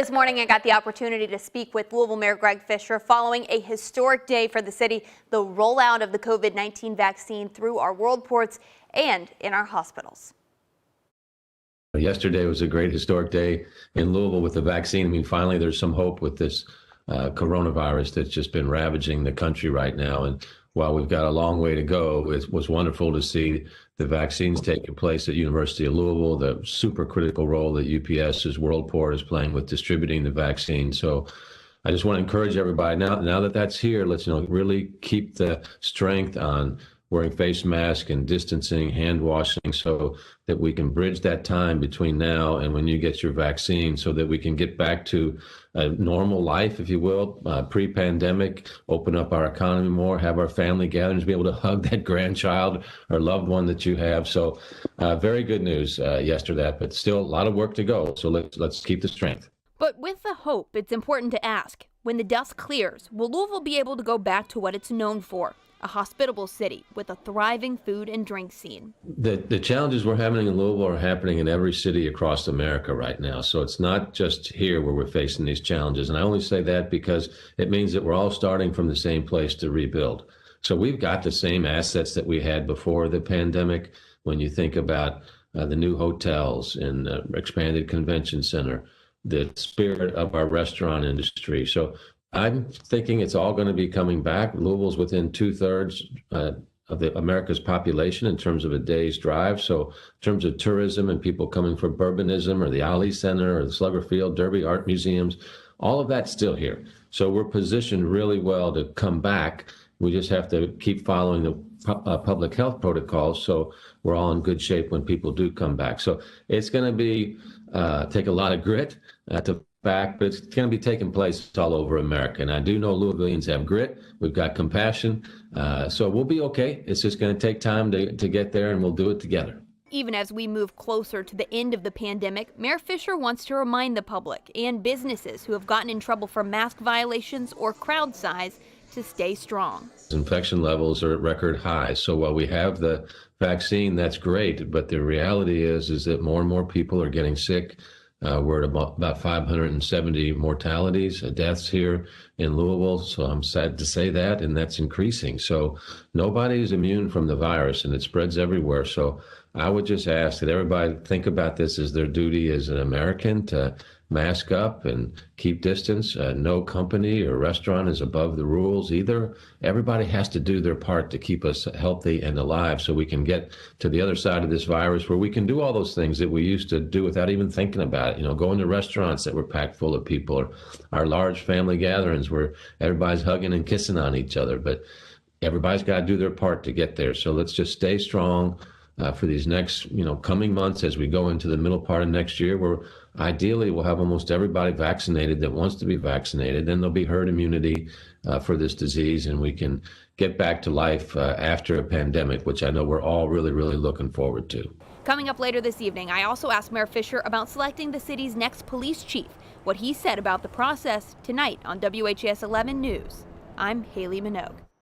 This morning, I got the opportunity to speak with Louisville Mayor Greg Fischer following a historic day for the city, the rollout of the COVID-19 vaccine through our world ports and in our hospitals. Yesterday was a great historic day in Louisville with the vaccine. I mean, finally, there's some hope with this coronavirus that's just been ravaging the country right now. And while we've got a long way to go, it was wonderful to see the vaccines taking place at University of Louisville, the super critical role that UPS's Worldport is playing with distributing the vaccine. So I just want to encourage everybody now that that's here, let's really keep the strength on wearing face masks and distancing, hand washing, so that we can bridge that time between now and when you get your vaccine, so that we can get back to a normal life, if you will, pre-pandemic, open up our economy more, have our family gatherings, be able to hug that grandchild or loved one that you have. So very good news yesterday, but still a lot of work to go. So let's keep the strength. But with the hope, it's important to ask, when the dust clears, will Louisville be able to go back to what it's known for? A hospitable city with a thriving food and drink scene. The challenges we're having in Louisville are happening in every city across America right now. So it's not just here where we're facing these challenges. And I only say that because it means that we're all starting from the same place to rebuild. So we've got the same assets that we had before the pandemic. When you think about the new hotels and expanded convention center, the spirit of our restaurant industry. So I'm thinking it's all going to be coming back. Louisville's within 2/3 of America's population in terms of a day's drive. So in terms of tourism and people coming for Bourbonism or the Ali Center or the Slugger Field, Derby Art Museums, all of that's still here. So we're positioned really well to come back. We just have to keep following the public health protocols so we're all in good shape when people do come back. So it's going to be take a lot of grit to back, but it's going to be taking place all over America. And I do know Louisvillians have grit. We've got compassion. So we'll be okay. It's just going to take time to get there, and we'll do it together. Even as we move closer to the end of the pandemic, Mayor Fischer wants to remind the public and businesses who have gotten in trouble for mask violations or crowd size to stay strong. Infection levels are at record highs. So while we have the vaccine, that's great. But the reality is that more and more people are getting sick. We're at about 570 mortalities, deaths here in Louisville. So I'm sad to say that, and that's increasing. So nobody's immune from the virus, and it spreads everywhere. So I would just ask that everybody think about this as their duty as an American to mask up and keep distance. No company or restaurant is above the rules either. Everybody has to do their part to keep us healthy and alive so we can get to the other side of this virus where we can do all those things that we used to do without even thinking about it. Going to restaurants that were packed full of people, or our large family gatherings where everybody's hugging and kissing on each other. But everybody's got to do their part to get there. So let's just stay strong for these next, coming months as we go into the middle part of next year, where ideally we'll have almost everybody vaccinated that wants to be vaccinated. Then there'll be herd immunity for this disease, and we can get back to life after a pandemic, which I know we're all really, really looking forward to. Coming up later this evening, I also asked Mayor Fischer about selecting the city's next police chief, what he said about the process tonight on WHAS 11 News. I'm Haley Minogue.